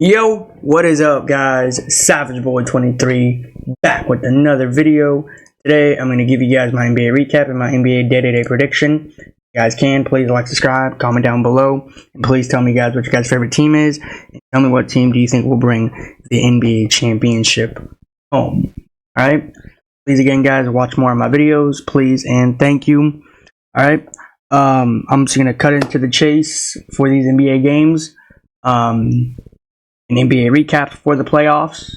Yo, what is up, guys? Savage Boy 23 back with another video. Today I'm going to give you guys my NBA recap and my NBA day-to-day prediction. If you guys can, please like, subscribe, comment down below, and please tell me, guys, what your guys' favorite team is, and tell me what team do you think will bring the NBA championship home. Alright, please again, guys, watch more of my videos, please, and thank you. Alright, I'm just going to cut into the chase for these NBA games. An NBA recap for the playoffs.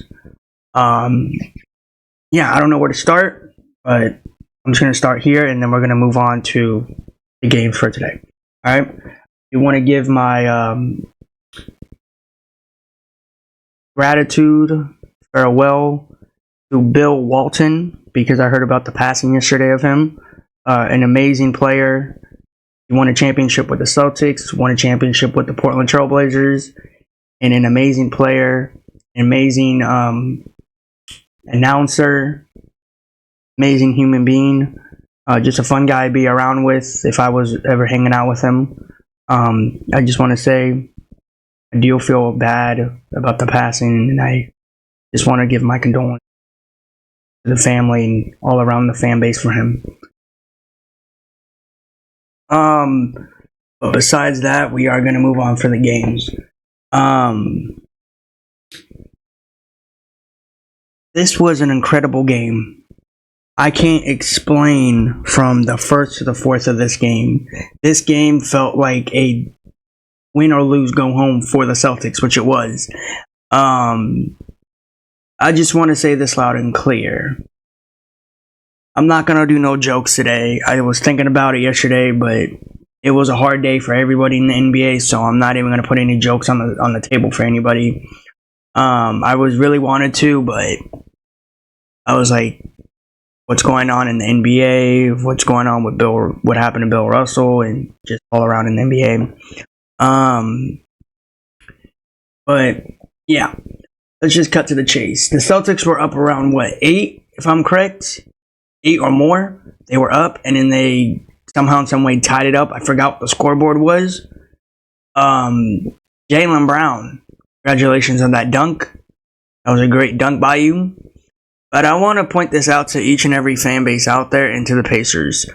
Yeah, I don't know where to start, but I'm just going to start here, and then we're going to move on to the games for today. All right, you want to give my gratitude, farewell to Bill Walton, because I heard about the passing yesterday of him. An amazing player. He won a championship with the Celtics, won a championship with the Portland Trailblazers, and an amazing player, amazing announcer, amazing human being, just a fun guy to be around with if I was ever hanging out with him. I just want to say I do feel bad about the passing, and I just want to give my condolences to the family and all around the fan base for him. But besides that, we are going to move on for the games. This was an incredible game. I can't explain from the first to the fourth of this game. This game felt like a win or lose, go home for the Celtics, which it was. I just want to say this loud and clear. I'm not going to do no jokes today. I was thinking about it yesterday, but it was a hard day for everybody in the NBA, so I'm not even going to put any jokes on the table for anybody. I was really wanted to, but I was like, what's going on in the NBA? What's going on with what happened to Bill Russell, and just all around in the NBA. But yeah, let's just cut to the chase. The Celtics were up around 8, if I'm correct, 8 or more. They were up, and then they somehow in some way tied it up. I forgot what the scoreboard was. Jaylen Brown, congratulations on that dunk. That was a great dunk by you. But I want to point this out to each and every fan base out there and to the Pacers.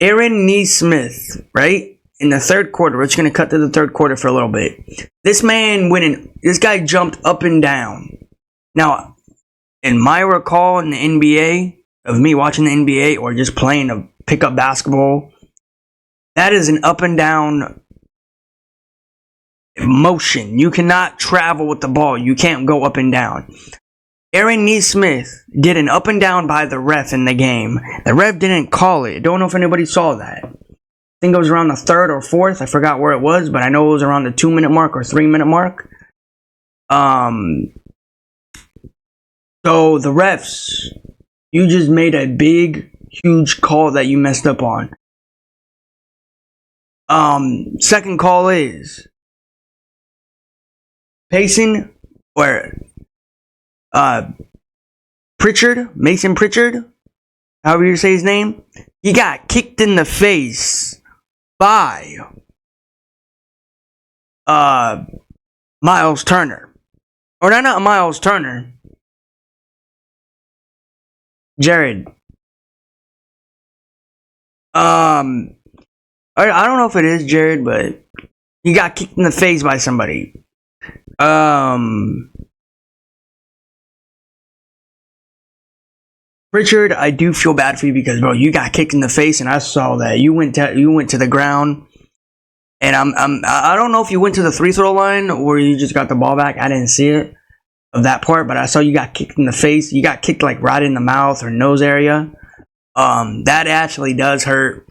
Aaron Nesmith, right? In the third quarter, we're just going to cut to the third quarter for a little bit. This man this guy jumped up and down. Now, in my recall in the NBA, of me watching the NBA or just playing a pickup basketball, that is an up and down motion. You cannot travel with the ball. You can't go up and down. Aaron Nesmith did an up and down by the ref in the game. The ref didn't call it. I don't know if anybody saw that. I think it was around the third or fourth. I forgot where it was, but I know it was around the 2-minute mark or 3-minute mark. So the refs, you just made a big, huge call that you messed up on. Second call is Payson or Mason Pritchard, however you say his name. He got kicked in the face by Miles Turner. Or not Miles Turner. Jared. I don't know if it is Jared, but he got kicked in the face by somebody. Richard, I do feel bad for you because, bro, you got kicked in the face, and I saw that you went to the ground, and I don't know if you went to the free throw line or you just got the ball back. I didn't see it of that part, but I saw you got kicked in the face. You got kicked like right in the mouth or nose area. That actually does hurt.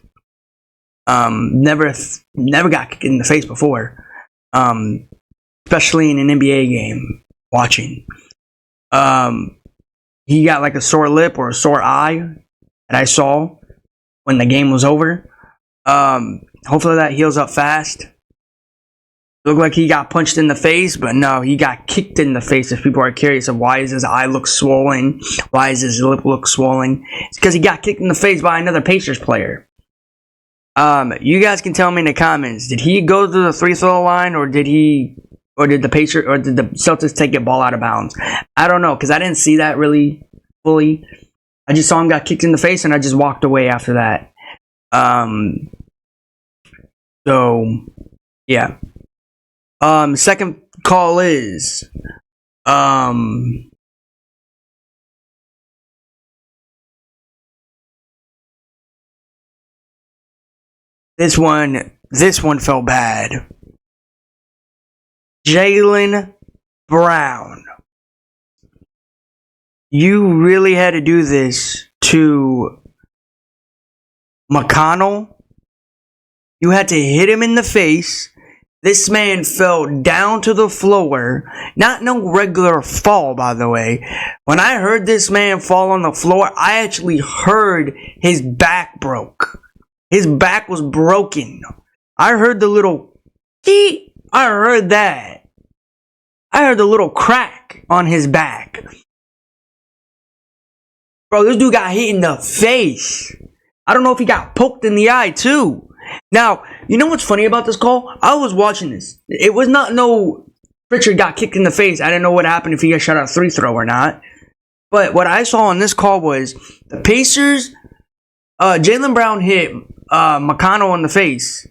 Never got kicked in the face before. Especially in an NBA game watching. He got like a sore lip or a sore eye that I saw when the game was over. Hopefully that heals up fast. Looked like he got punched in the face, but no, he got kicked in the face. If people are curious of why is his eye look swollen, why is his lip look swollen, it's because he got kicked in the face by another Pacers player. You guys can tell me in the comments, did he go to the free throw line or or did the Celtics take a ball out of bounds? I don't know, because I didn't see that really fully. I just saw him got kicked in the face, and I just walked away after that. So yeah. Second call is this one felt bad. Jaylen Brown. You really had to do this to McConnell. You had to hit him in the face. This man fell down to the floor. Not no regular fall, by the way. When I heard this man fall on the floor, I actually heard his back broke. His back was broken. I heard the little I heard that. I heard the little crack on his back. Bro, this dude got hit in the face. I don't know if he got poked in the eye too. Now, you know what's funny about this call? I was watching this. It was not no Pritchard got kicked in the face. I didn't know what happened if he got shot at a free throw or not. But what I saw on this call was the Pacers, Jaylen Brown hit McConnell in the face.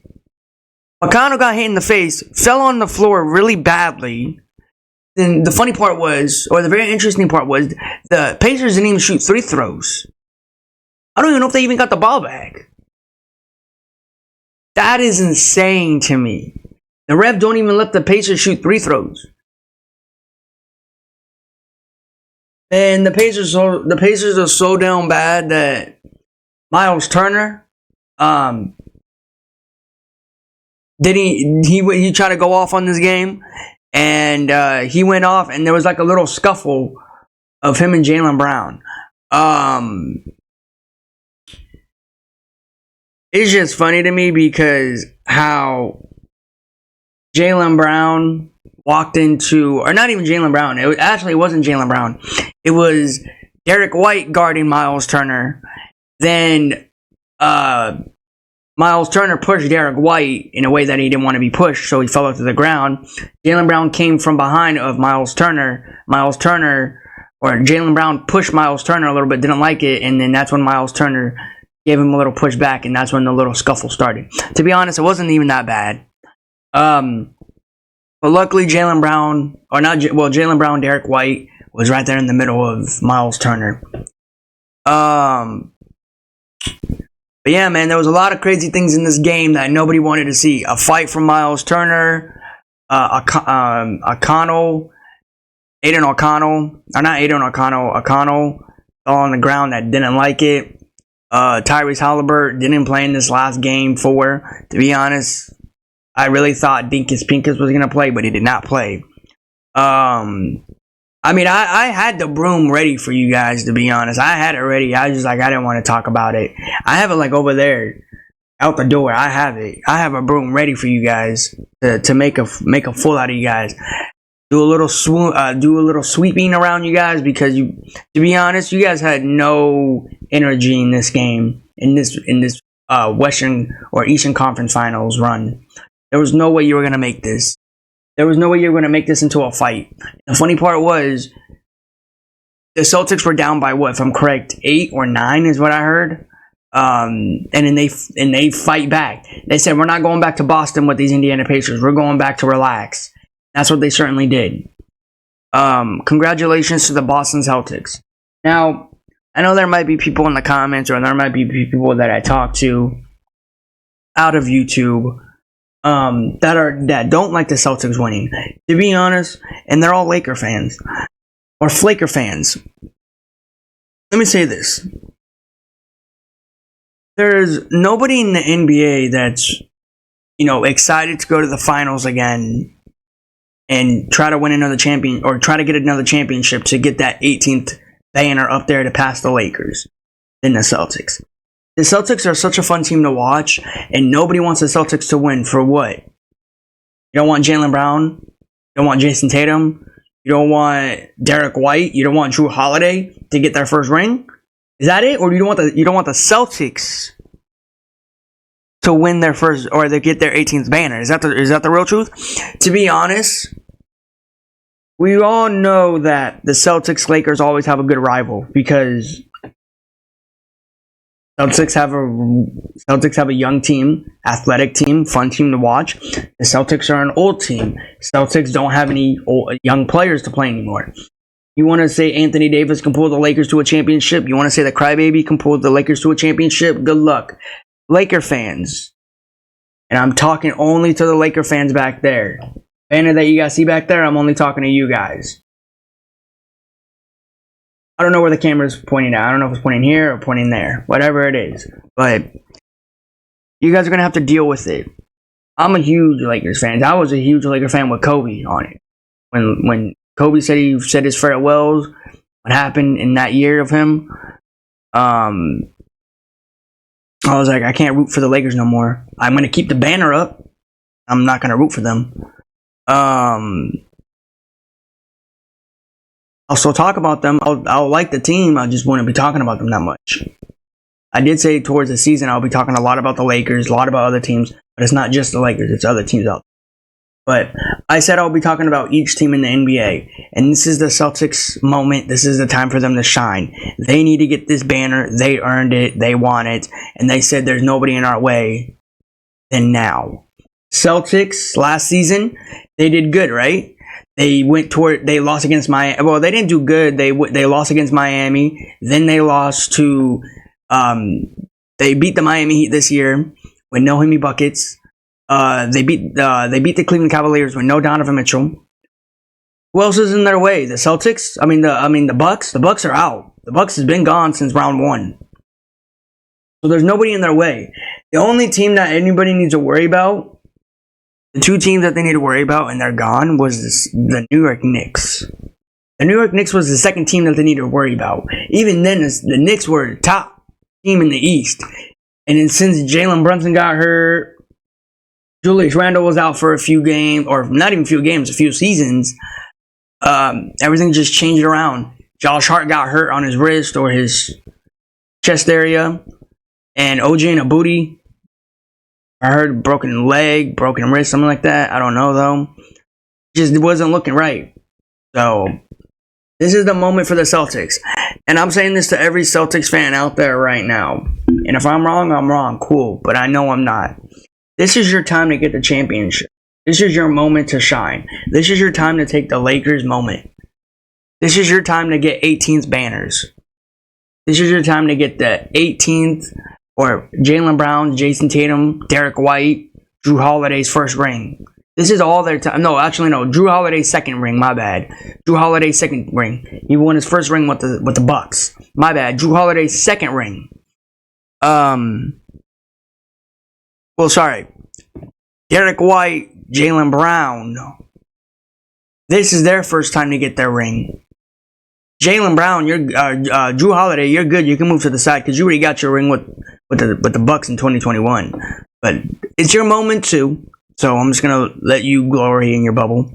McConnell got hit in the face, fell on the floor really badly. Then the funny part was, or the very interesting part was, the Pacers didn't even shoot free throws. I don't even know if they even got the ball back. That is insane to me. The ref don't even let the Pacers shoot free throws. And the Pacers are so down bad that Miles Turner, he tried to go off on this game, and he went off, and there was like a little scuffle of him and Jaylen Brown. It's just funny to me because how Jaylen Brown walked into, or not even Jaylen Brown. It wasn't Jaylen Brown. It was Derek White guarding Miles Turner. Then Miles Turner pushed Derek White in a way that he didn't want to be pushed, so he fell to the ground. Jaylen Brown came from behind of Miles Turner. Jaylen Brown pushed Miles Turner a little bit, didn't like it, and then that's when Miles Turner gave him a little push back, and that's when the little scuffle started. To be honest, it wasn't even that bad. But luckily, Jaylen Brown, Derek White was right there in the middle of Miles Turner. But yeah, man, there was a lot of crazy things in this game that nobody wanted to see. A fight from Miles Turner, O'Connell fell on the ground that didn't like it. Tyrese Halliburton didn't play in this last game to be honest. I really thought Dinkus Pinkus was going to play, but he did not play. I mean, I had the broom ready for you guys, to be honest. I had it ready. I didn't want to talk about it. I have it like over there, out the door. I have it. I have a broom ready for you guys to make a fool out of you guys. Do a little sweeping around you guys, because to be honest, you guys had no energy in this game, in this Western or Eastern Conference Finals run. There was no way you were gonna make this. There was no way you were gonna make this into a fight. The funny part was, the Celtics were down by what, if I'm correct, 8 or 9 is what I heard. And then they fight back. They said, we're not going back to Boston with these Indiana Pacers. We're going back to relax. That's what they certainly did. Congratulations to the Boston Celtics. Now, I know there might be people in the comments, or there might be people that I talk to out of YouTube that don't like the Celtics winning. To be honest, and they're all Laker fans or Flaker fans. Let me say this: there's nobody in the NBA that's excited to go to the finals again and try to win another champion, or try to get another championship to get that 18th banner up there to pass the Lakers than the Celtics. The Celtics are such a fun team to watch, and nobody wants the Celtics to win for what? You don't want Jaylen Brown? You don't want Jason Tatum? You don't want Derek White? You don't want Drew Holiday to get their first ring? Is that it? Or you don't want the Celtics to win their first, or to get their 18th banner? Is that the real truth? To be honest, we all know that the Celtics Lakers always have a good rival because Celtics have a young team, athletic team, fun team to watch. The Celtics are an old team. Celtics don't have any young players to play anymore. You want to say Anthony Davis can pull the Lakers to a championship? You want to say the Crybaby can pull the Lakers to a championship? Good luck. Laker fans. And I'm talking only to the Laker fans back there. Banner that you guys see back there, I'm only talking to you guys. I don't know where the camera's pointing at. I don't know if it's pointing here or pointing there. Whatever it is. But you guys are going to have to deal with it. I'm a huge Lakers fan. I was a huge Lakers fan with Kobe on it. When Kobe said he said his farewells, what happened in that year of him, I was like, I can't root for the Lakers no more. I'm going to keep the banner up. I'm not going to root for them. I'll still talk about them. I'll like the team. I just wouldn't be talking about them that much. I did say towards the season I'll be talking a lot about the Lakers, a lot about other teams, but it's not just the Lakers, it's other teams out there. But I said I'll be talking about each team in the NBA, and this is the Celtics moment. This is the time for them to shine. They need to get this banner. They earned it. They want it. And they said there's nobody in our way than now. Celtics last season, they did good, right? They lost against Miami. Well, they didn't do good. They lost against Miami. Then they lost to, they beat the Miami Heat this year with no Hemi buckets. They beat the Cleveland Cavaliers with no Donovan Mitchell. Who else is in their way? The Celtics? The Bucks? The Bucks are out. The Bucks has been gone since round 1. So there's nobody in their way. The only team that anybody needs to worry about, the two teams that they need to worry about, and they're gone, was the New York Knicks. The New York Knicks was the second team that they needed to worry about. Even then, the Knicks were the top team in the East. And then since Jalen Brunson got hurt, Julius Randle was out for a few games, or not even a few games, a few seasons, everything just changed around. Josh Hart got hurt on his wrist or his chest area. And OG Anunoby, I heard broken leg, broken wrist, something like that. I don't know, though. Just wasn't looking right. So, this is the moment for the Celtics. And I'm saying this to every Celtics fan out there right now. And if I'm wrong, I'm wrong. Cool. But I know I'm not. This is your time to get the championship. This is your moment to shine. This is your time to take the Lakers moment. This is your time to get 18th banners. This is your time to get the 18th or Jaylen Brown, Jason Tatum, Derek White, Drew Holiday's first ring. This is all their time. No, actually, no. Drew Holiday's second ring. My bad. Drew Holiday's second ring. He won his first ring with the Bucks. My bad. Drew Holiday's second ring. Well, sorry. Derek White, Jaylen Brown. This is their first time to get their ring. Jaylen Brown, Drew Holiday, you're good. You can move to the side because you already got your ring with the Bucks in 2021. But it's your moment too. So I'm just gonna let you glory in your bubble.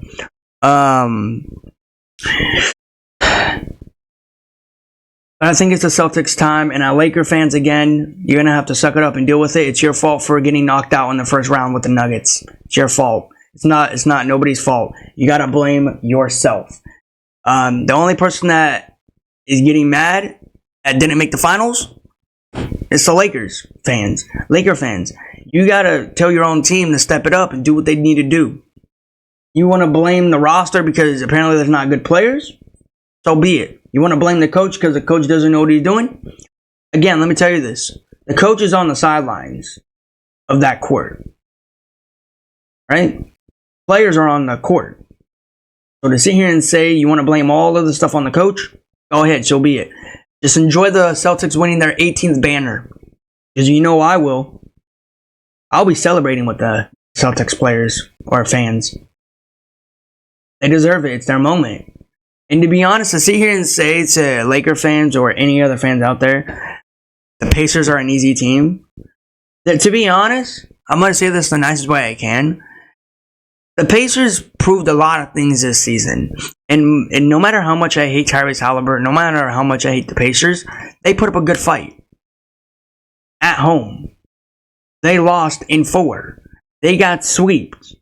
I think it's the Celtics' time, and Laker fans, again, you're gonna have to suck it up and deal with it. It's your fault for getting knocked out in the first round with the Nuggets. It's your fault. It's not nobody's fault. You gotta blame yourself. The only person that is getting mad that didn't make the finals is the Lakers fans. Laker fans. You gotta tell your own team to step it up and do what they need to do. You want to blame the roster because apparently there's not good players? So be it. You want to blame the coach because the coach doesn't know what he's doing? Again, let me tell you this. The coach is on the sidelines of that court. Right? Players are on the court. So to sit here and say you want to blame all of the stuff on the coach, go ahead, so be it. Just enjoy the Celtics winning their 18th banner. Because you know I will. I'll be celebrating with the Celtics players or fans. They deserve it. It's their moment. And to be honest, to sit here and say to Laker fans or any other fans out there, the Pacers are an easy team. To be honest, I'm going to say this the nicest way I can. The Pacers proved a lot of things this season. And no matter how much I hate Tyrese Halliburton, no matter how much I hate the Pacers, they put up a good fight. At home. They lost in 4. They got swept.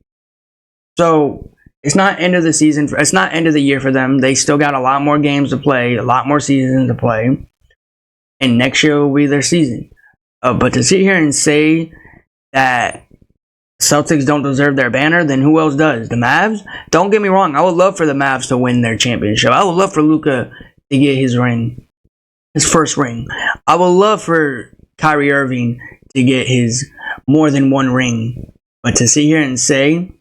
So, It's not end of the season. It's not end of the year for them. They still got a lot more games to play, a lot more seasons to play, and next year will be their season. But to sit here and say that Celtics don't deserve their banner, then who else does? The Mavs? Don't get me wrong. I would love for the Mavs to win their championship. I would love for Luka to get his ring, his first ring. I would love for Kyrie Irving to get his more than one ring. But to sit here and say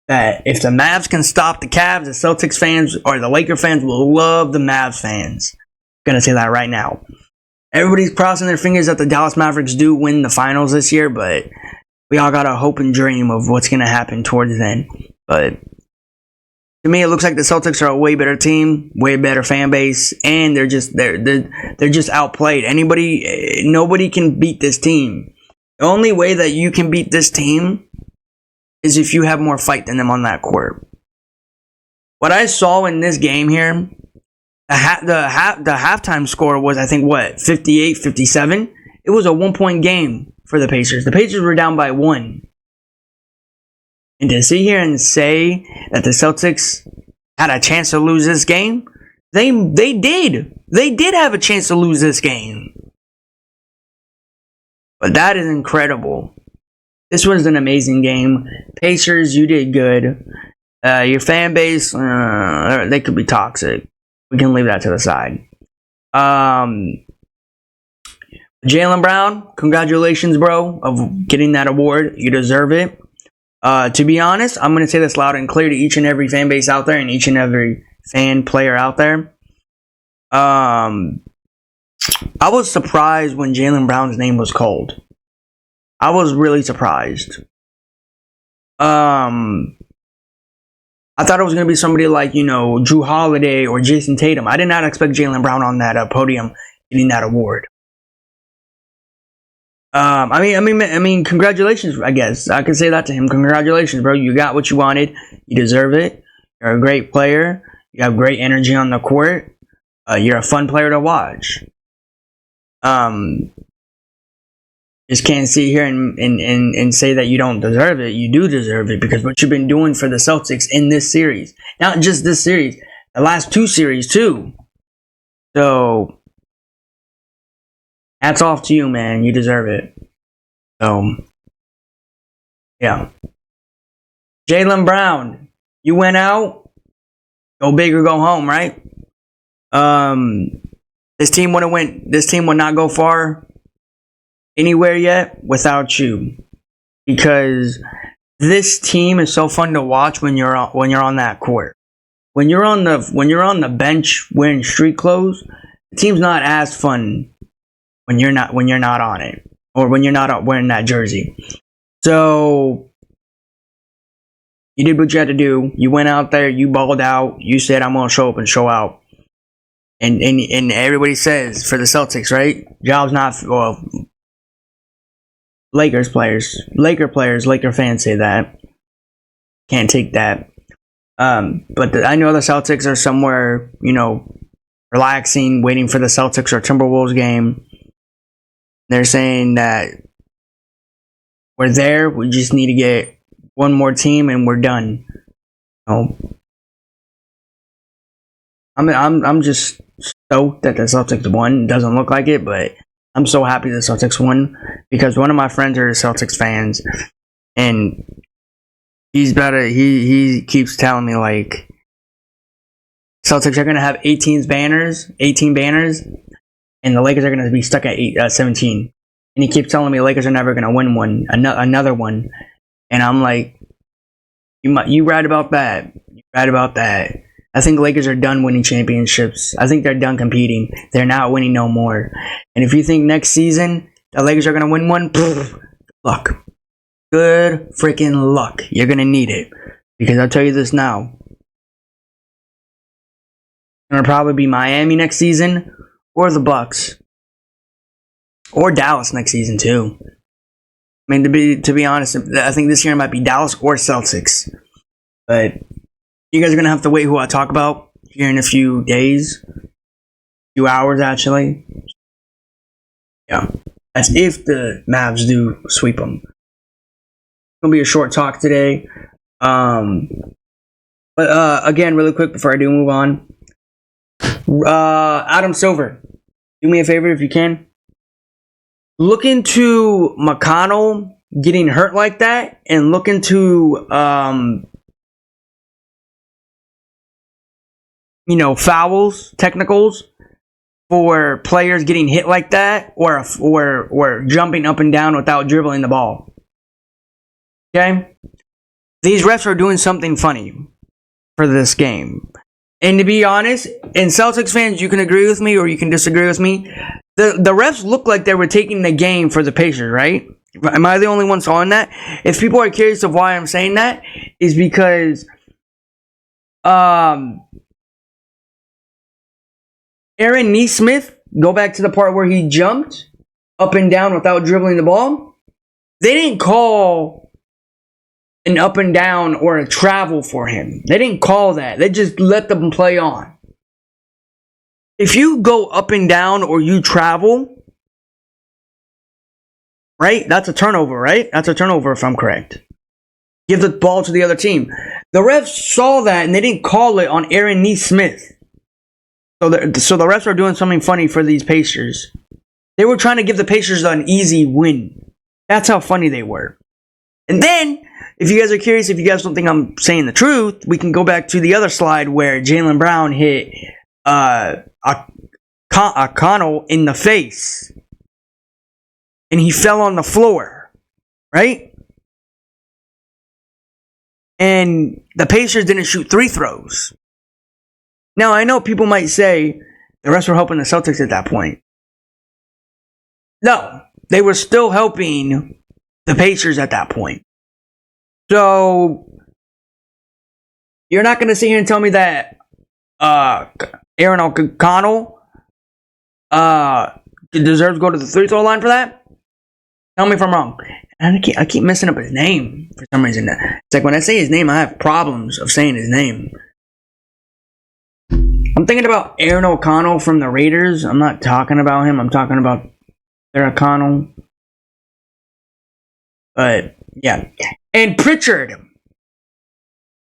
that if the Mavs can stop the Cavs, the Celtics fans or the Laker fans will love the Mavs fans. I'm gonna say that right now. Everybody's crossing their fingers that the Dallas Mavericks do win the finals this year, but we all gotta hope and dream of what's gonna happen towards then. But to me, it looks like the Celtics are a way better team, way better fan base, and they're just outplayed. Nobody can beat this team. The only way that you can beat this team is if you have more fight than them on that court. What I saw in this game here, the halftime score was, I think, 58-57? It was a 1-point game for the Pacers. The Pacers were down by 1. And to sit here and say that the Celtics had a chance to lose this game, they did. They did have a chance to lose this game. But that is incredible. This was an amazing game. Pacers, you did good. Your fan base, they could be toxic. We can leave that to the side. Jaylen Brown, congratulations, bro, of getting that award. You deserve it. To be honest, I'm going to say this loud and clear to each and every fan base out there and each and every fan player out there. I was surprised when Jaylen Brown's name was called. I was really surprised. I thought it was going to be somebody like, Drew Holiday or Jason Tatum. I did not expect Jaylen Brown on that podium getting that award. I mean, congratulations, I guess. I can say that to him. Congratulations, bro. You got what you wanted. You deserve it. You're a great player. You have great energy on the court. You're a fun player to watch. Just can't sit here and say that you don't deserve it. You do deserve it because what you've been doing for the Celtics in this series. Not just this series. The last 2 series, too. So, hats off to you, man. You deserve it. So, yeah. Jaylen Brown, you went out. Go big or go home, right? This team would not go far anywhere yet without you, because this team is so fun to watch when you're on that court. When you're on the bench wearing street clothes, the team's not as fun when you're not on it, or when you're not wearing that jersey. So you did what you had to do. You went out there, you balled out, you said, I'm gonna show up and show out. And everybody says for the Celtics, right? Job's not, well, Laker fans say that. Can't take that. But I know the Celtics are somewhere, relaxing, waiting for the Celtics or Timberwolves game. They're saying that we're there. We just need to get one more team and we're done. I'm just stoked that the Celtics won. It doesn't look like it, but I'm so happy the Celtics won because one of my friends are Celtics fans, and he keeps telling me like Celtics are gonna have 18 banners, and the Lakers are gonna be stuck at 17. And he keeps telling me Lakers are never gonna win another one, and I'm like, you right about that. You right about that. I think Lakers are done winning championships. I think they're done competing. They're not winning no more. And if you think next season the Lakers are going to win one, good luck. Good freaking luck. You're going to need it. Because I'll tell you this now. It'll probably be Miami next season, or the Bucks, or Dallas next season too. I mean, to be honest, I think this year it might be Dallas or Celtics. But you guys are going to have to wait who I talk about here in a few days. Few hours, actually. Yeah. That's if the Mavs do sweep them. It's going to be a short talk today. But again, really quick before I do move on, Adam Silver, do me a favor if you can. Look into McConnell getting hurt like that, and look into fouls, technicals for players getting hit like that, or jumping up and down without dribbling the ball. Okay? These refs are doing something funny for this game. And to be honest, and Celtics fans, you can agree with me or you can disagree with me. The refs look like they were taking the game for the Pacers, right? Am I the only one saying that? If people are curious of why I'm saying that, is because Aaron Nesmith, go back to the part where he jumped up and down without dribbling the ball. They didn't call an up and down or a travel for him. They didn't call that. They just let them play on. If you go up and down or you travel, right? That's a turnover, right? That's a turnover if I'm correct. Give the ball to the other team. The refs saw that and they didn't call it on Aaron Nesmith. So the refs are doing something funny for these Pacers. They were trying to give the Pacers an easy win. That's how funny they were. And then, if you guys are curious, if you guys don't think I'm saying the truth, we can go back to the other slide where Jaylen Brown hit O'Connell in the face. And he fell on the floor. Right? And the Pacers didn't shoot 3 throws. Now, I know people might say the refs were helping the Celtics at that point. No, they were still helping the Pacers at that point. So, you're not going to sit here and tell me that Aaron O'Connell deserves to go to the 3-throw line for that? Tell me if I'm wrong. And I keep messing up his name for some reason. It's like when I say his name, I have problems of saying his name. I'm thinking about Aaron O'Connell from the Raiders. I'm not talking about him. I'm talking about Aaron O'Connell. But, yeah. And Pritchard.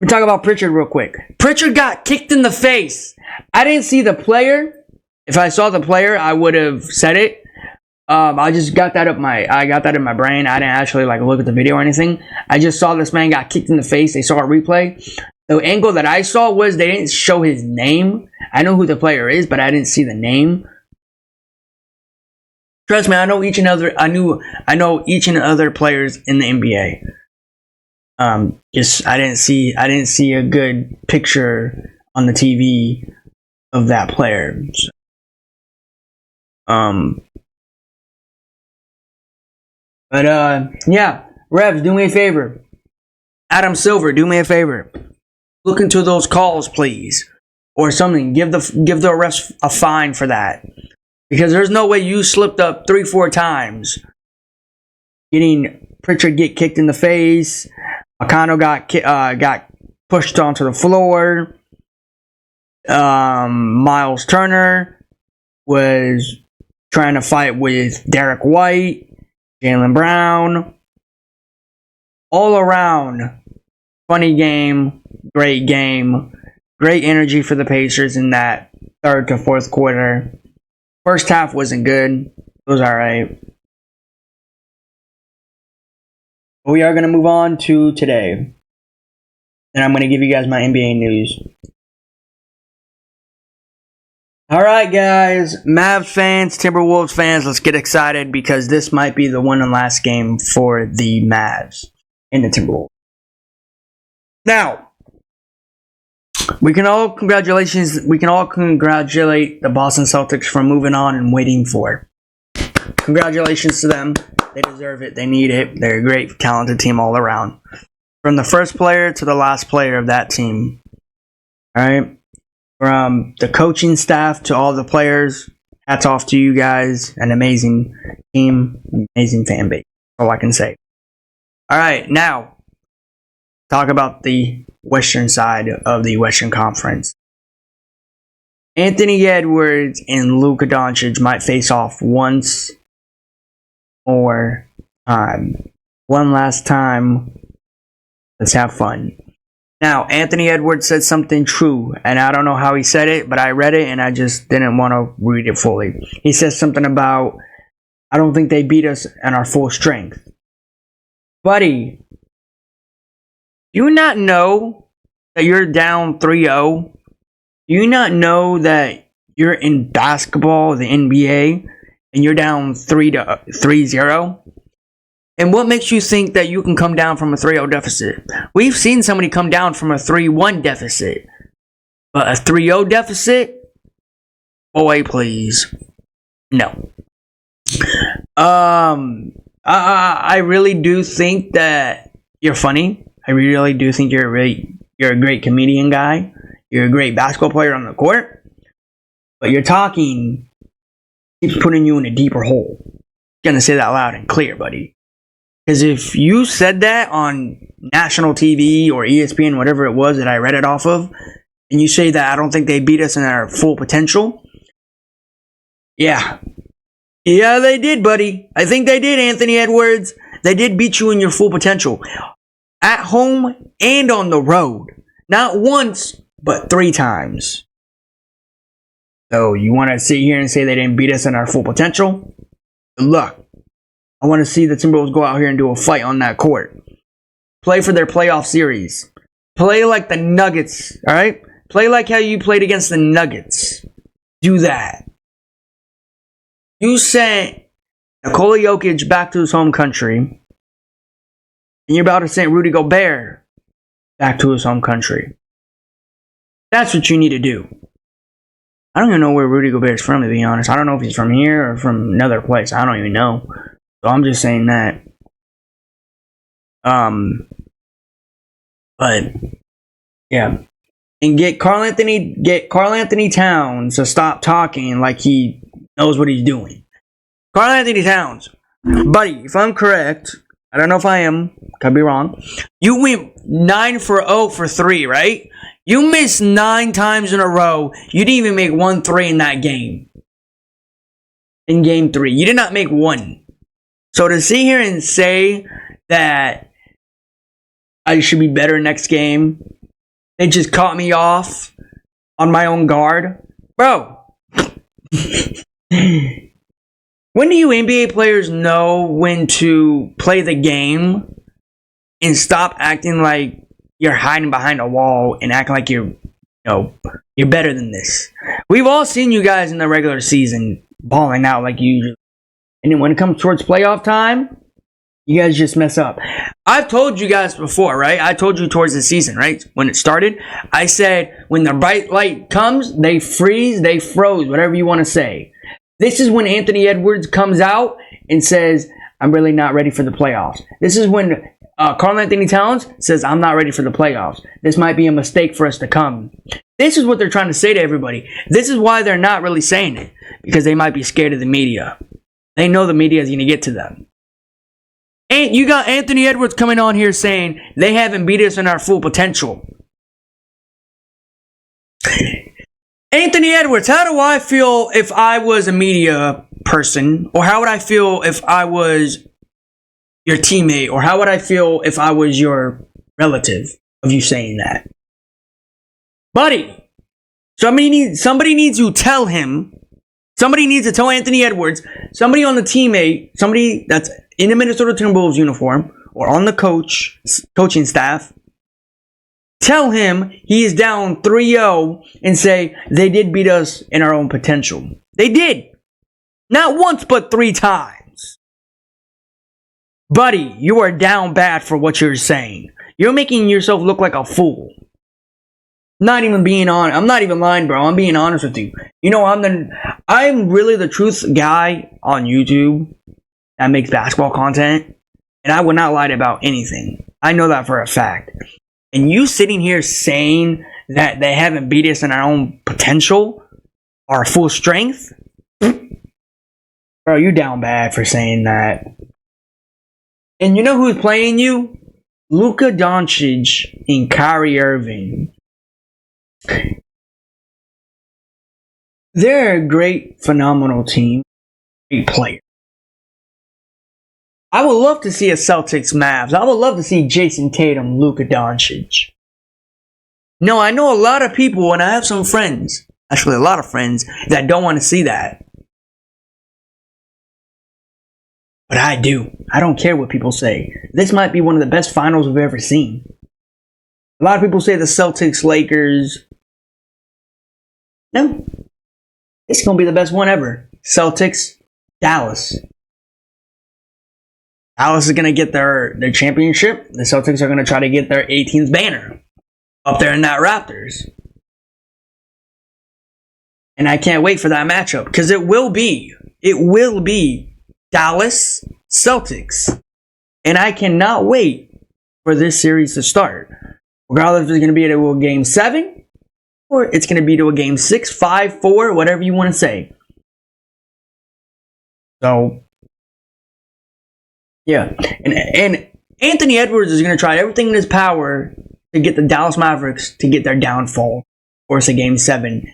We talk about Pritchard real quick. Pritchard got kicked in the face. I didn't see the player. If I saw the player, I would have said it. I just got that in my brain. I didn't actually look at the video or anything. I just saw this man got kicked in the face. They saw a replay. The angle that I saw was they didn't show his name. I know who the player is, but I didn't see the name. Trust me, I know each and other players in the NBA. I didn't see a good picture on the TV of that player. So, yeah, Revs, do me a favor. Adam Silver, do me a favor. Look into those calls, please, or something. Give the refs a fine for that, because there's no way you slipped up 3-4 times. Getting Pritchard get kicked in the face. O'Connell got pushed onto the floor. Miles Turner was trying to fight with Derek White. Jaylen Brown. All around, funny game, great energy for the Pacers in that 3rd to 4th quarter. First half wasn't good. It was alright. We are going to move on to today. And I'm going to give you guys my NBA news. Alright guys, Mavs fans, Timberwolves fans, let's get excited because this might be the one and last game for the Mavs and the Timberwolves. Now, we can all congratulate the Boston Celtics for moving on and waiting for. Congratulations to them. They deserve it. They need it. They're a great, talented team all around. From the first player to the last player of that team. Alright? From the coaching staff to all the players, hats off to you guys. An amazing team, amazing fan base. That's all I can say. Alright, now, talk about the Western side of the Western Conference. Anthony Edwards and Luka Doncic might face off once more time. One last time. Let's have fun. Now, Anthony Edwards said something true, and I don't know how he said it, but I read it and I just didn't want to read it fully. He says something about, I don't think they beat us at our full strength. Buddy, do you not know that you're down 3-0? Do you not know that you're in basketball, the NBA, and you're down 3-0? And what makes you think that you can come down from a 3-0 deficit? We've seen somebody come down from a 3-1 deficit. But a 3-0 deficit? Boy, please. No. I really do think that you're funny. I really do think you're a great comedian guy. You're a great basketball player on the court. But your talking keeps putting you in a deeper hole. I'm gonna say that loud and clear, buddy. Because if you said that on national TV or ESPN, whatever it was that I read it off of, and you say that I don't think they beat us in our full potential, yeah, they did, buddy. I think they did, Anthony Edwards. They did beat you in your full potential. At home and on the road. Not once, but 3 times. So, you want to sit here and say they didn't beat us in our full potential? Good luck. I want to see the Timberwolves go out here and do a fight on that court. Play for their playoff series. Play like the Nuggets, alright? Play like how you played against the Nuggets. Do that. You sent Nikola Jokic back to his home country, and you're about to send Rudy Gobert back to his home country. That's what you need to do. I don't even know where Rudy Gobert is from, to be honest. I don't know if he's from here or from another place. I don't even know. So I'm just saying that. But yeah. And get Karl Anthony Towns to stop talking like he knows what he's doing. Karl Anthony Towns, buddy, if I'm correct, I don't know if I am, could be wrong. You went 9 for 0 for 3, right? You missed 9 times in a row. You didn't even make 1 3 in that game. In game 3, you did not make 1. So to sit here and say that I should be better next game, they just caught me off on my own guard. Bro. When do you NBA players know when to play the game and stop acting like you're hiding behind a wall and acting like you're better than this? We've all seen you guys in the regular season balling out like you. And then when it comes towards playoff time, you guys just mess up. I've told you guys before, right? I told you towards the season, right? When it started, I said when the bright light comes, they freeze, they froze, whatever you want to say. This is when Anthony Edwards comes out and says, I'm really not ready for the playoffs. This is when Karl Anthony Towns says, I'm not ready for the playoffs. This might be a mistake for us to come. This is what they're trying to say to everybody. This is why they're not really saying it. Because they might be scared of the media. They know the media is going to get to them. And you got Anthony Edwards coming on here saying they haven't beat us in our full potential. Anthony Edwards, how do I feel if I was a media person? Or how would I feel if I was your teammate? Or how would I feel if I was your relative of you saying that? Buddy, somebody needs to tell him. Somebody needs to tell Anthony Edwards, somebody on the teammate, somebody that's in the Minnesota Timberwolves uniform or on the coaching staff, tell him he is down 3-0 and say they did beat us in our own potential. They did. Not once, but 3 times. Buddy, you are down bad for what you're saying. You're making yourself look like a fool. Not even being on. I'm not even lying, bro. I'm being honest with you. You know, I'm really the truth guy on YouTube that makes basketball content, and I would not lie about anything. I know that for a fact. And you sitting here saying that they haven't beat us in our own potential, our full strength, bro, you down bad for saying that. And you know who's playing you? Luka Doncic and Kyrie Irving. They're a great, phenomenal team. Great player. I would love to see a Celtics Mavs. I would love to see Jason Tatum, Luka Doncic. No, I know a lot of people, and I have some friends, actually a lot of friends, that don't want to see that. But I do. I don't care what people say. This might be one of the best finals we've ever seen. A lot of people say the Celtics, Lakers. No. It's going to be the best one ever. Celtics, Dallas. Dallas is going to get their championship. The Celtics are going to try to get their 18th banner up there in that Raptors. And I can't wait for that matchup because it will be Dallas Celtics. And I cannot wait for this series to start. Regardless if it's going to be to a game 7 or it's going to be to a game 6, 5, 4, whatever you want to say. So, yeah. And Anthony Edwards is going to try everything in his power to get the Dallas Mavericks to get their downfall, or it's a game 7,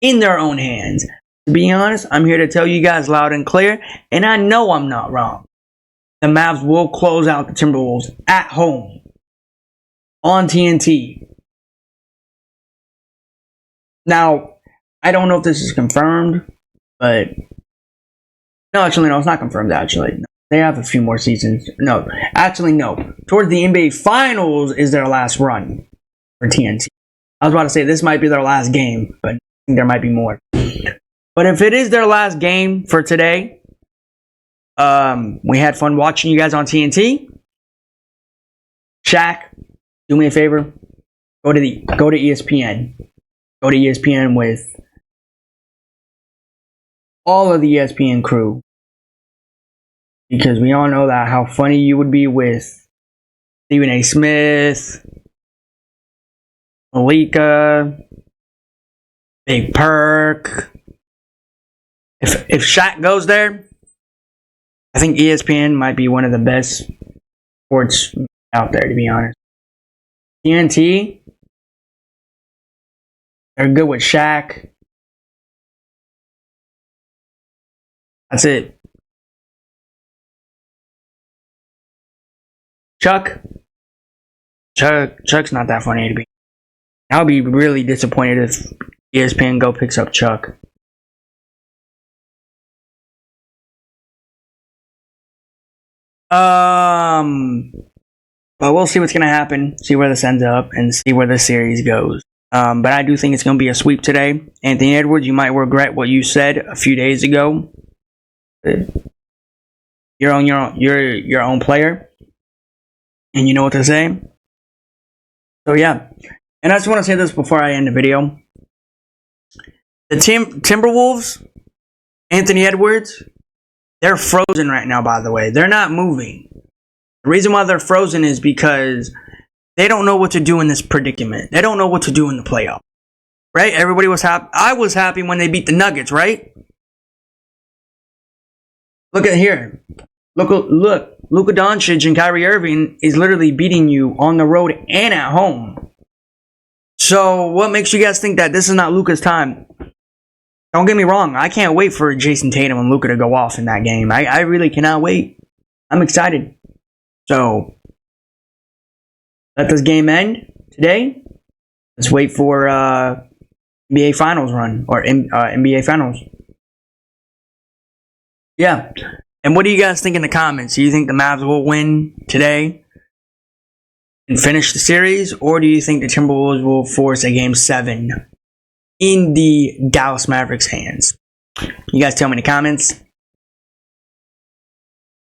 in their own hands. To be honest, I'm here to tell you guys loud and clear, and I know I'm not wrong. The Mavs will close out the Timberwolves at home on TNT. Now, I don't know if this is confirmed, but no, actually, no, it's not confirmed, actually. No, they have a few more seasons. No, actually, no. Towards the NBA Finals is their last run for TNT. I was about to say this might be their last game, but I think there might be more. But if it is their last game for today, we had fun watching you guys on TNT. Shaq, do me a favor. Go to ESPN. Go to ESPN with all of the ESPN crew. Because we all know that how funny you would be with Stephen A. Smith, Malika, Big Perk. If Shaq goes there, I think ESPN might be one of the best sports out there, to be honest. TNT, they're good with Shaq. That's it. Chuck's not that funny to me. I'll be really disappointed if ESPN Go picks up Chuck. But we'll see what's gonna happen, see where this ends up, and see where the series goes. But I do think it's gonna be a sweep today. Anthony Edwards, you might regret what you said a few days ago. You're your own player, and you know what to say. So yeah, and I just want to say this before I end the video. The Timberwolves, Anthony Edwards, they're frozen right now, by the way. They're not moving. The reason why they're frozen is because they don't know what to do in this predicament. They don't know what to do in the playoff. Right? Everybody was happy. I was happy when they beat the Nuggets, right? Look at here. Look. Luka Doncic and Kyrie Irving is literally beating you on the road and at home. So what makes you guys think that this is not Luka's time? Don't get me wrong. I can't wait for Jason Tatum and Luka to go off in that game. I really cannot wait. I'm excited. So let this game end today. Let's wait for NBA Finals run or NBA Finals. Yeah. And what do you guys think in the comments? Do you think the Mavs will win today and finish the series? Or do you think the Timberwolves will force a game 7 in the Dallas Mavericks' hands? You guys tell me in the comments.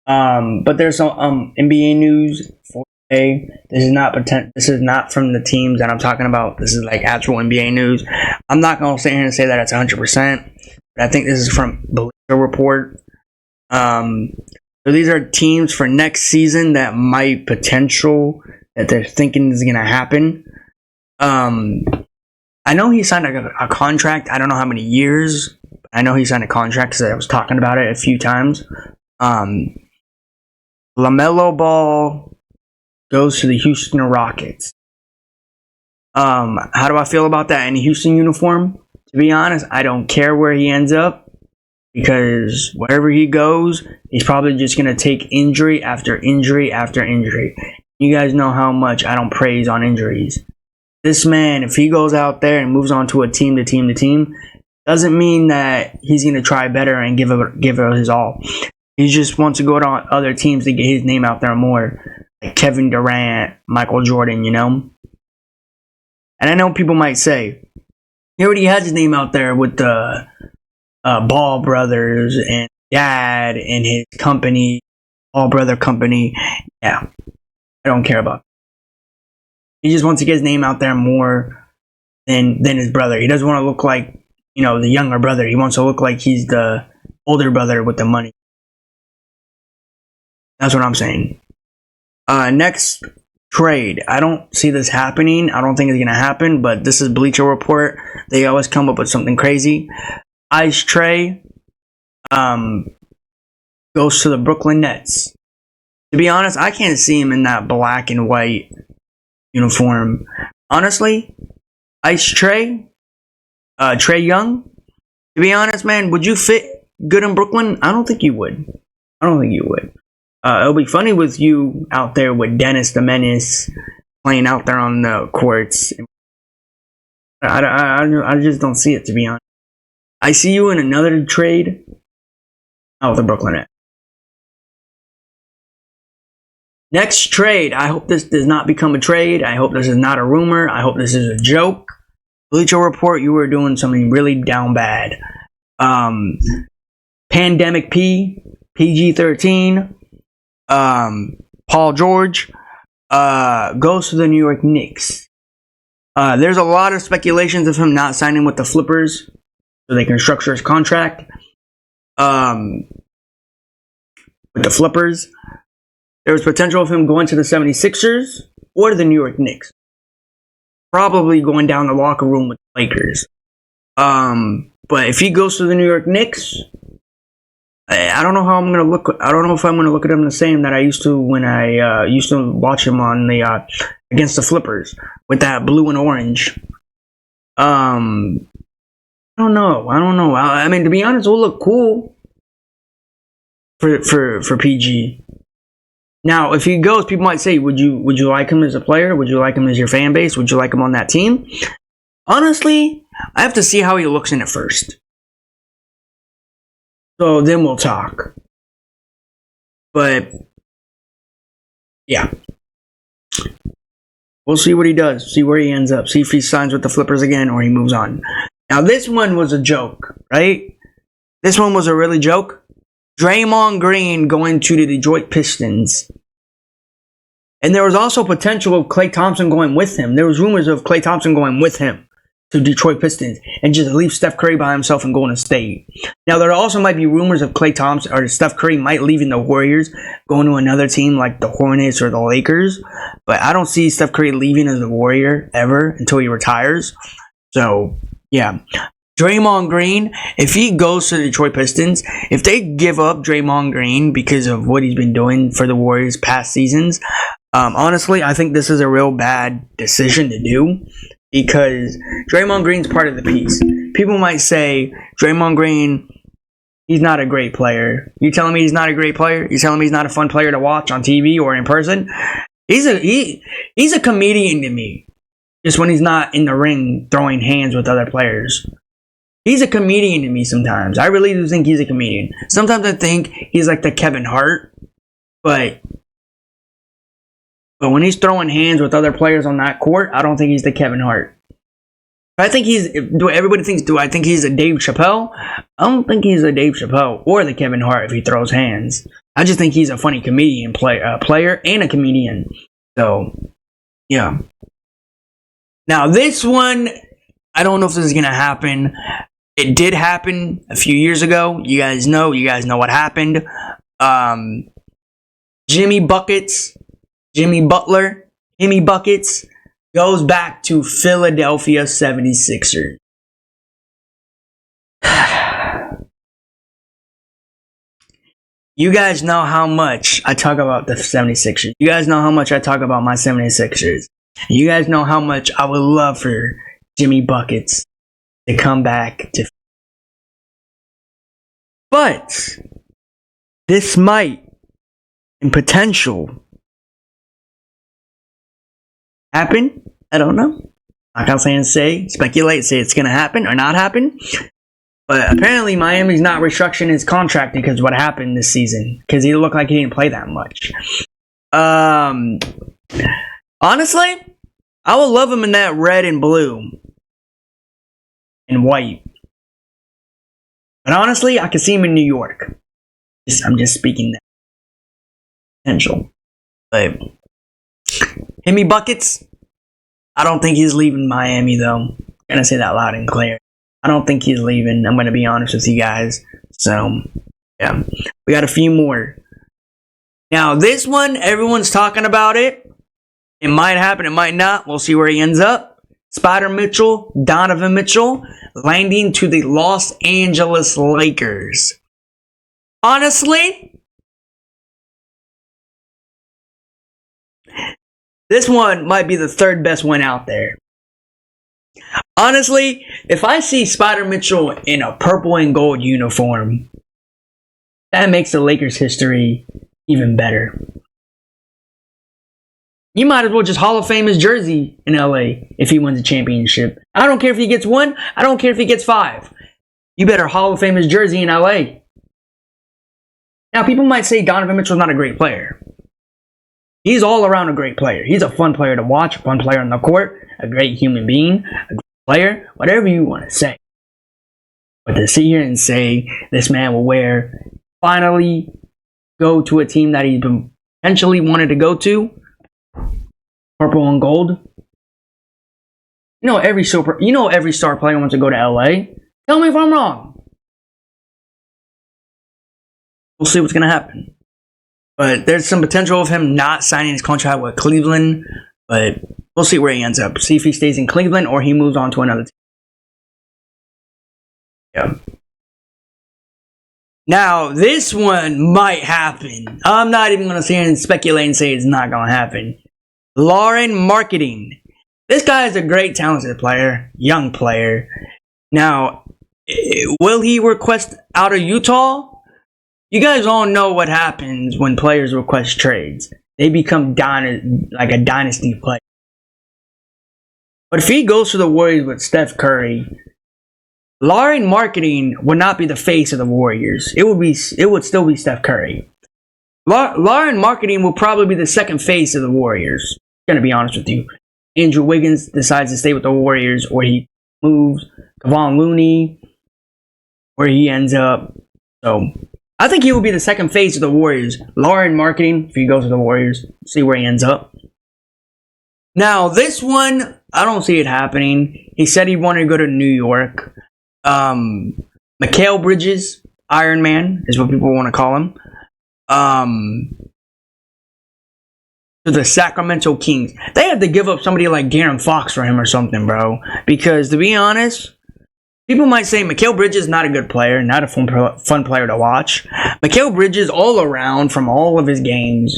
But there's some NBA news for today. This is not from the teams that I'm talking about. This is like actual NBA news. I'm not going to sit here and say that it's 100%. But I think this is from Bleacher Report. So these are teams for next season that might that they're thinking is going to happen. I know he signed a contract. I don't know how many years. I know he signed a contract because I was talking about it a few times. LaMelo Ball goes to the Houston Rockets. How do I feel about that in a Houston uniform? To be honest, I don't care where he ends up. Because wherever he goes, he's probably just going to take injury after injury after injury. You guys know how much I don't praise on injuries. This man, if he goes out there and moves on to a team to team to team, doesn't mean that he's going to try better and give it his all. He just wants to go to other teams to get his name out there more. Like Kevin Durant, Michael Jordan, you know? And I know people might say, he already has his name out there with the Ball brothers and dad and his company, Ball Brother Company. Yeah, I don't care about it. He just wants to get his name out there more than his brother. He doesn't want to look like, you know, the younger brother. He wants to look like he's the older brother with the money. That's what I'm saying. Next trade. I don't see this happening. I don't think it's going to happen, but this is Bleacher Report. They always come up with something crazy. Ice Trey goes to the Brooklyn Nets. To be honest, I can't see him in that black and white uniform. Honestly, Ice Trey, Trey Young, to be honest, man, would you fit good in Brooklyn? I don't think you would. It'll be funny with you out there with Dennis the Menace playing out there on the courts. I just don't see it, to be honest. I see you in another trade out with the Brooklyn Nets. Next trade. I hope this does not become a trade. I hope this is not a rumor. I hope this is a joke. Bleacher Report, you were doing something really down bad. Pandemic P, PG-13, Paul George goes to the New York Knicks. There's a lot of speculations of him not signing with the Flippers so they can structure his contract with the Flippers. There was potential of him going to the 76ers or to the New York Knicks. Probably going down the locker room with the Lakers. But if he goes to the New York Knicks, I don't know how I'm gonna look. I don't know if I'm gonna look at him the same that I used to when I used to watch him on the against the Flippers with that blue and orange. I don't know. I mean, to be honest, it will look cool for PG. Now, if he goes, people might say, would you like him as a player? Would you like him as your fan base? Would you like him on that team? Honestly, I have to see how he looks in it first. So then we'll talk. But, yeah. We'll see what he does. See where he ends up. See if he signs with the Flippers again or he moves on. Now, this one was a joke, right? This one was a really joke. Draymond Green going to the Detroit Pistons. And there was also potential of Klay Thompson going with him. There was rumors of Klay Thompson going with him to Detroit Pistons and just leave Steph Curry by himself and Golden State. Now, there also might be rumors of Klay Thompson or Steph Curry might leaving the Warriors, going to another team like the Hornets or the Lakers. But I don't see Steph Curry leaving as a Warrior ever until he retires. So, yeah. Draymond Green, if he goes to the Detroit Pistons, if they give up Draymond Green because of what he's been doing for the Warriors past seasons, honestly, I think this is a real bad decision to do because Draymond Green's part of the piece. People might say, Draymond Green, he's not a great player. You telling me he's not a great player? You telling me he's not a fun player to watch on TV or in person? He's a comedian to me. Just when he's not in the ring throwing hands with other players. He's a comedian to me sometimes. I really do think he's a comedian. Sometimes I think he's like the Kevin Hart, but when he's throwing hands with other players on that court, I don't think he's the Kevin Hart. I think everybody thinks, do I think he's a Dave Chappelle? I don't think he's a Dave Chappelle or the Kevin Hart if he throws hands. I just think he's a funny comedian player and a comedian. So, yeah. Now, this one, I don't know if this is going to happen. It did happen a few years ago. You guys know what happened. Jimmy Buckets goes back to Philadelphia 76ers. You guys know how much I talk about the 76ers. You guys know how much I talk about my 76ers. You guys know how much I would love for Jimmy Buckets to come back to. But this might, in potential, happen. I don't know. I'm not gonna speculate, say it's gonna happen or not happen. But apparently Miami's not restructuring his contract because of what happened this season. Because he looked like he didn't play that much. Honestly, I would love him in that red and blue and white. But honestly, I could see him in New York. I'm just speaking that potential. But hit me buckets. I don't think he's leaving Miami though. I'm gonna say that loud and clear. I don't think he's leaving. I'm gonna be honest with you guys. So yeah, we got a few more. Now this one, everyone's talking about it. It might happen, it might not. We'll see where he ends up. Donovan Mitchell, landing to the Los Angeles Lakers. Honestly, this one might be the third best one out there. Honestly, if I see Spider Mitchell in a purple and gold uniform, that makes the Lakers history even better. You might as well just Hall of Fame his jersey in LA if he wins a championship. I don't care if he gets 1. I don't care if he gets 5. You better Hall of Fame his jersey in LA. Now, people might say Donovan Mitchell's not a great player. He's all around a great player. He's a fun player to watch, fun player on the court, a great human being, a great player, whatever you want to say. But to sit here and say this man will finally go to a team that he's been potentially wanted to go to, purple and gold. Every star player wants to go to LA. Tell me if I'm wrong. We'll see what's gonna happen. But there's some potential of him not signing his contract with Cleveland. But we'll see where he ends up. See if he stays in Cleveland or he moves on to another team. Yeah. Now, this one might happen. I'm not even going to sit here and speculate and say it's not going to happen. Lauren Marketing. This guy is a great talented player. Young player. Now, will he request out of Utah? You guys all know what happens when players request trades. They become like a dynasty player. But if he goes to the Warriors with Steph Curry, Lauren Marketing would not be the face of the Warriors. It would still be Steph Curry. Lauren Marketing will probably be the second face of the Warriors. I'm gonna be honest with you. Andrew Wiggins decides to stay with the Warriors, or he moves. Kevon Looney, where he ends up. So I think he will be the second face of the Warriors. Lauren Marketing, if he goes to the Warriors, see where he ends up. Now, this one, I don't see it happening. He said he wanted to go to New York. Mikal Bridges, Iron Man, is what people want to call him. To the Sacramento Kings. They have to give up somebody like De'Aaron Fox for him or something, bro. Because, to be honest, people might say Mikal Bridges is not a good player, not a fun player to watch. Mikal Bridges, all around, from all of his games,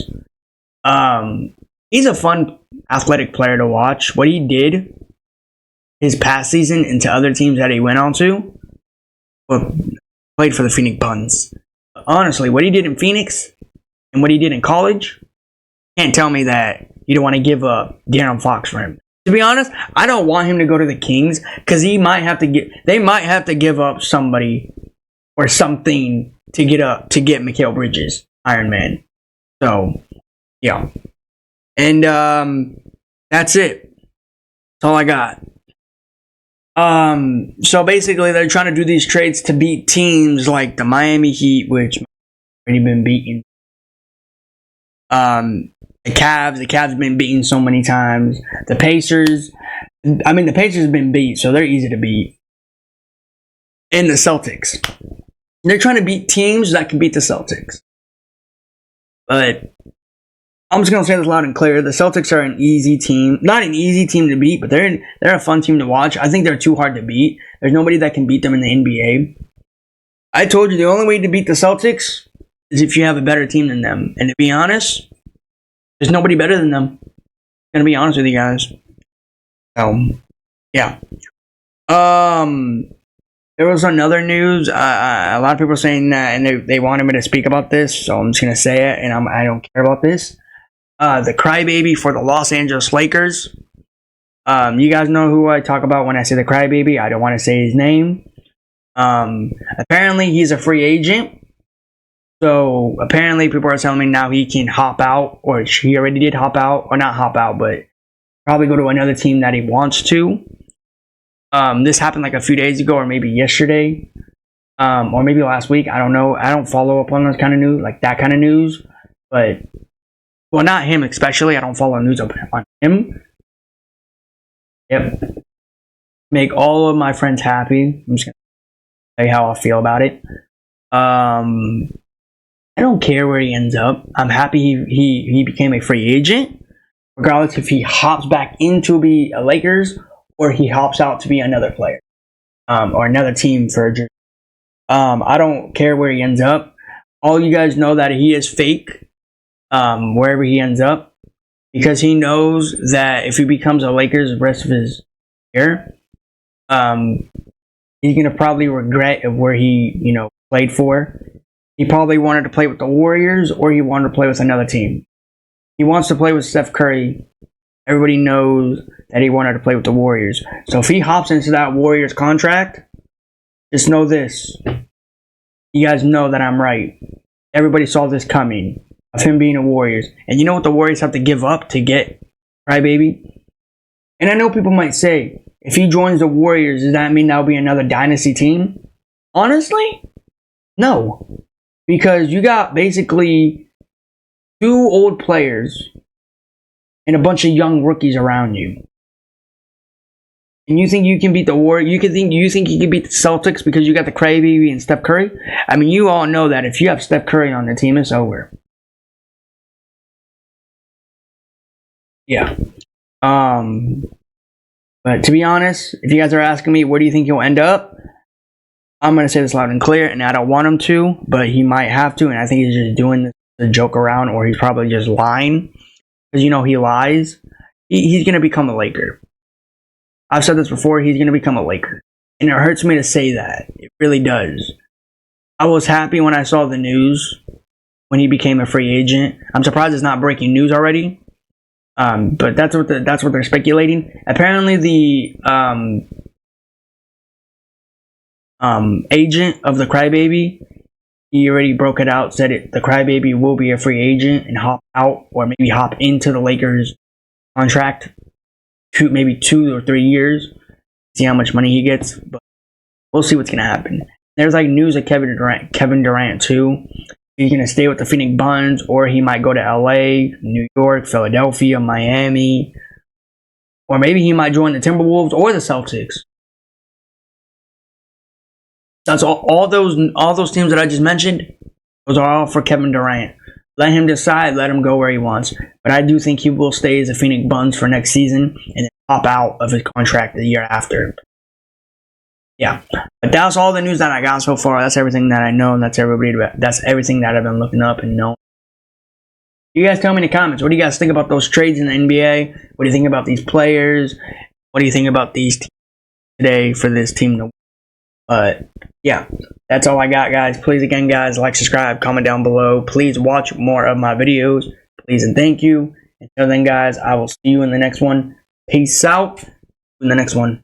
he's a fun, athletic player to watch. What he did his past season into other teams that he went on to, played for the Phoenix Suns. Honestly, what he did in Phoenix and what he did in college, can't tell me that you don't want to give up De'Aaron Fox for him. To be honest, I don't want him to go to the Kings because they might have to give up somebody or something to get Mikal Bridges, Iron Man. So, yeah. And that's it. That's all I got. So basically they're trying to do these trades to beat teams like the Miami Heat, which already been beaten. The Cavs have been beaten so many times. The Pacers have been beat, so they're easy to beat. And the Celtics. They're trying to beat teams that can beat the Celtics. But I'm just going to say this loud and clear. The Celtics are an easy team. Not an easy team to beat, but they're a fun team to watch. I think they're too hard to beat. There's nobody that can beat them in the NBA. I told you the only way to beat the Celtics is if you have a better team than them. And to be honest, there's nobody better than them. I'm going to be honest with you guys. Yeah. There was another news. A lot of people are saying that, and they wanted me to speak about this, so I'm just going to say it, and I don't care about this. The crybaby for the Los Angeles Lakers, You guys know who I talk about when I say the crybaby. I don't want to say his name. Apparently he's a free agent. So apparently people are telling me now he can hop out, or he already did hop out, or not hop out, but probably go to another team that he wants to. This happened like a few days ago, or maybe yesterday, or maybe last week. I don't know. I don't follow up on this kind of news, like that kind of news. But, well, not him especially. I don't follow news on him. Yep. Make all of my friends happy. I'm just gonna tell you how I feel about it. I don't care where he ends up. I'm happy he became a free agent, regardless if he hops back into be a Lakers or he hops out to be another player, or another team for a jersey. I don't care where he ends up. All you guys know that he is fake, wherever he ends up, because he knows that if he becomes a Lakers the rest of his year, he's gonna probably regret of where he, played for. He probably wanted to play with the Warriors, or he wanted to play with another team. He wants to play with Steph Curry. Everybody knows that he wanted to play with the Warriors. So if he hops into that Warriors contract, just know this. You guys know that I'm right. Everybody saw this coming, of him being a Warriors. And you know what the Warriors have to give up to get Crybaby? And I know people might say, if he joins the Warriors, does that mean that'll be another dynasty team? Honestly, no. Because you got basically 2 old players and a bunch of young rookies around you. And you think you can beat the Warriors? You think you can beat the Celtics because you got the Crybaby and Steph Curry? I mean, you all know that if you have Steph Curry on the team, it's over. Yeah. But to be honest, if you guys are asking me, where do you think he'll end up? I'm going to say this loud and clear, and I don't want him to, but he might have to, and I think he's just doing this to joke around, or he's probably just lying, because he lies. He's going to become a Laker. I've said this before, he's going to become a Laker, and it hurts me to say that. It really does. I was happy when I saw the news, when he became a free agent. I'm surprised it's not breaking news already, but that's what they're speculating. Apparently the agent of the Crybaby, he already broke it out, said the Crybaby will be a free agent and hop out, or maybe hop into the Lakers contract, maybe 2 or 3 years, see how much money he gets, but we'll see what's gonna happen. There's like news of Kevin Durant too. He's gonna stay with the Phoenix Suns, or he might go to LA, New York, Philadelphia, Miami, or maybe he might join the Timberwolves or the Celtics. That's all those teams that I just mentioned. Those are all for Kevin Durant. Let him decide. Let him go where he wants. But I do think he will stay as a Phoenix Suns for next season and then pop out of his contract the year after. Yeah, but that's all the news that I got so far. That's everything that I know, and that's everything that I've been looking up and know. You guys tell me in the comments. What do you guys think about those trades in the NBA? What do you think about these players? What do you think about these teams today for this team to win? But yeah, that's all I got, guys. Please, again, guys, like, subscribe, comment down below. Please watch more of my videos. Please and thank you. Until then, guys, I will see you in the next one. Peace out in the next one.